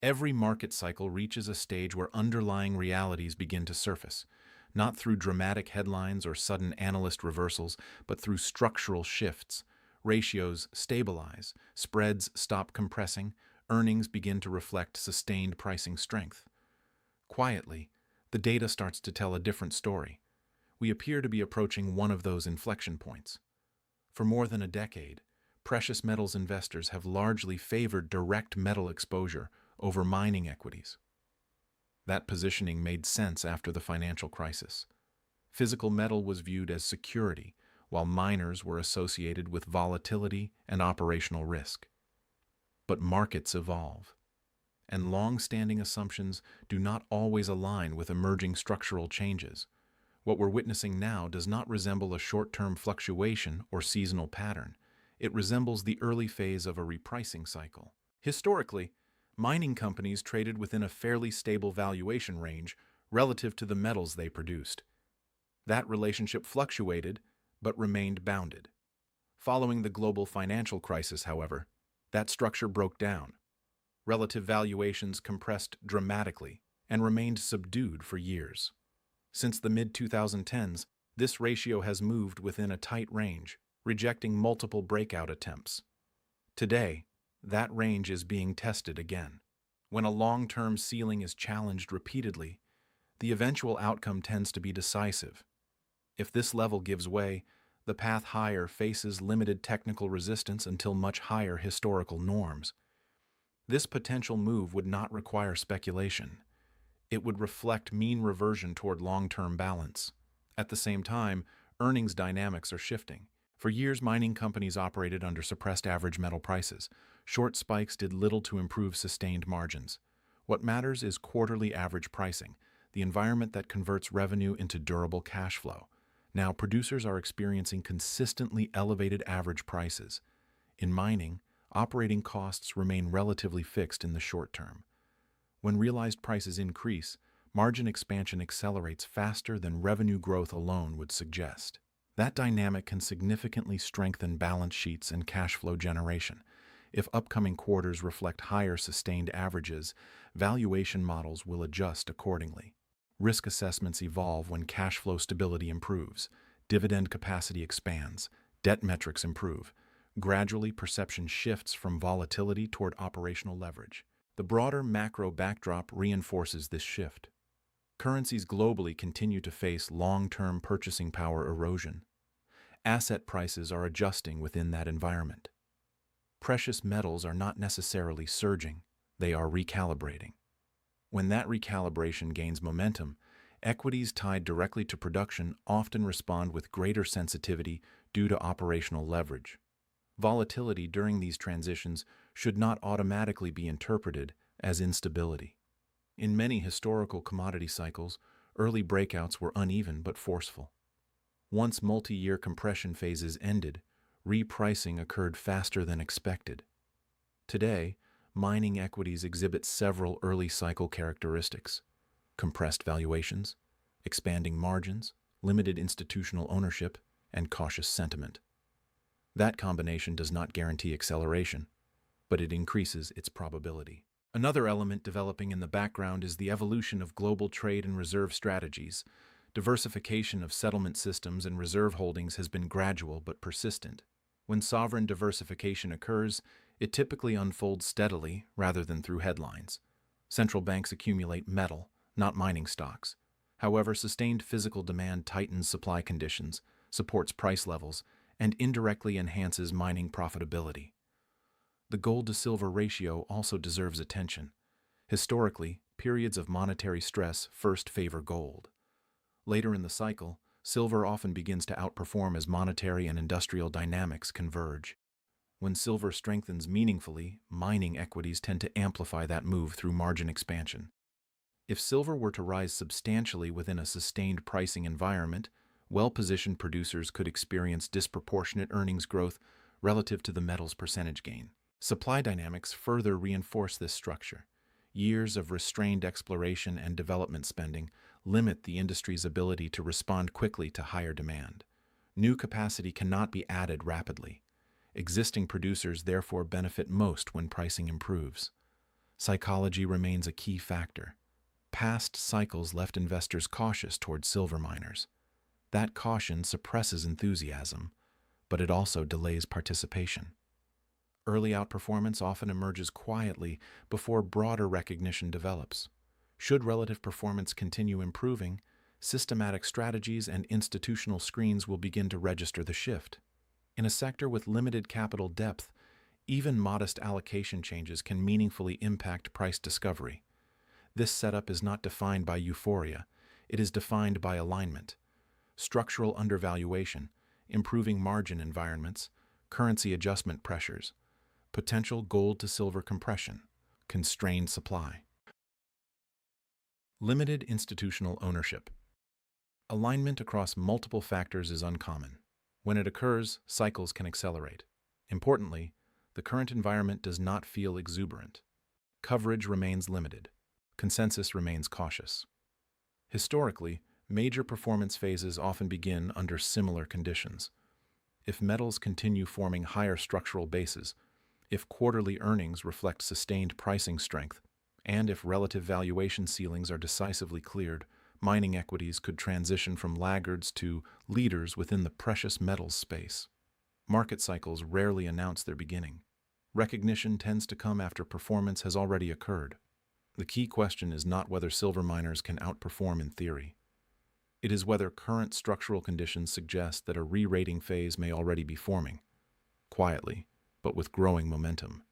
Every market cycle reaches a stage where underlying realities begin to surface, not through dramatic headlines or sudden analyst reversals, but through structural shifts. Ratios stabilize, spreads stop compressing, earnings begin to reflect sustained pricing strength. Quietly, the data starts to tell a different story. We appear to be approaching one of those inflection points. For more than a decade, precious metals investors have largely favored direct metal exposure over mining equities. That positioning made sense after the financial crisis. Physical metal was viewed as security, while miners were associated with volatility and operational risk. But markets evolve, and long-standing assumptions do not always align with emerging structural changes. What we're witnessing now does not resemble a short-term fluctuation or seasonal pattern. It resembles the early phase of a repricing cycle. Historically, mining companies traded within a fairly stable valuation range relative to the metals they produced. That relationship fluctuated, but remained bounded. Following the global financial crisis, however, that structure broke down. Relative valuations compressed dramatically and remained subdued for years. Since the mid-2010s, this ratio has moved within a tight range, rejecting multiple breakout attempts. Today, that range is being tested again. When a long-term ceiling is challenged repeatedly, the eventual outcome tends to be decisive. If this level gives way, the path higher faces limited technical resistance until much higher historical norms. This potential move would not require speculation. It would reflect mean reversion toward long-term balance. At the same time, earnings dynamics are shifting. For years, mining companies operated under suppressed average metal prices. Short spikes did little to improve sustained margins. What matters is quarterly average pricing, the environment that converts revenue into durable cash flow. Now, producers are experiencing consistently elevated average prices. In mining, operating costs remain relatively fixed in the short term. When realized prices increase, margin expansion accelerates faster than revenue growth alone would suggest. That dynamic can significantly strengthen balance sheets and cash flow generation. If upcoming quarters reflect higher sustained averages, valuation models will adjust accordingly. Risk assessments evolve when cash flow stability improves, dividend capacity expands, debt metrics improve. Gradually, perception shifts from volatility toward operational leverage. The broader macro backdrop reinforces this shift. Currencies globally continue to face long-term purchasing power erosion. Asset prices are adjusting within that environment. Precious metals are not necessarily surging, they are recalibrating. When that recalibration gains momentum, equities tied directly to production often respond with greater sensitivity due to operational leverage. Volatility during these transitions should not automatically be interpreted as instability. In many historical commodity cycles, early breakouts were uneven but forceful. Once multi-year compression phases ended, repricing occurred faster than expected. Today, mining equities exhibit several early cycle characteristics: compressed valuations, expanding margins, limited institutional ownership, and cautious sentiment. That combination does not guarantee acceleration, but it increases its probability. Another element developing in the background is the evolution of global trade and reserve strategies. Diversification of settlement systems and reserve holdings has been gradual but persistent. When sovereign diversification occurs, it typically unfolds steadily rather than through headlines. Central banks accumulate metal, not mining stocks. However, sustained physical demand tightens supply conditions, supports price levels, and indirectly enhances mining profitability. The gold-to-silver ratio also deserves attention. Historically, periods of monetary stress first favor gold. Later in the cycle, silver often begins to outperform as monetary and industrial dynamics converge. When silver strengthens meaningfully, mining equities tend to amplify that move through margin expansion. If silver were to rise substantially within a sustained pricing environment, well-positioned producers could experience disproportionate earnings growth relative to the metal's percentage gain. Supply dynamics further reinforce this structure. Years of restrained exploration and development spending limit the industry's ability to respond quickly to higher demand. New capacity cannot be added rapidly. Existing producers therefore benefit most when pricing improves. Psychology remains a key factor. Past cycles left investors cautious towards silver miners. That caution suppresses enthusiasm, but it also delays participation. Early outperformance often emerges quietly before broader recognition develops. Should relative performance continue improving, systematic strategies and institutional screens will begin to register the shift. In a sector with limited capital depth, even modest allocation changes can meaningfully impact price discovery. This setup is not defined by euphoria, it is defined by alignment. Structural undervaluation, improving margin environments, currency adjustment pressures, potential gold to silver compression, constrained supply. Limited institutional ownership. Alignment across multiple factors is uncommon. When it occurs, cycles can accelerate. Importantly, the current environment does not feel exuberant. Coverage remains limited. Consensus remains cautious. Historically, major performance phases often begin under similar conditions. If metals continue forming higher structural bases, if quarterly earnings reflect sustained pricing strength, and if relative valuation ceilings are decisively cleared, mining equities could transition from laggards to leaders within the precious metals space. Market cycles rarely announce their beginning. Recognition tends to come after performance has already occurred. The key question is not whether silver miners can outperform in theory. It is whether current structural conditions suggest that a re-rating phase may already be forming, quietly, but with growing momentum.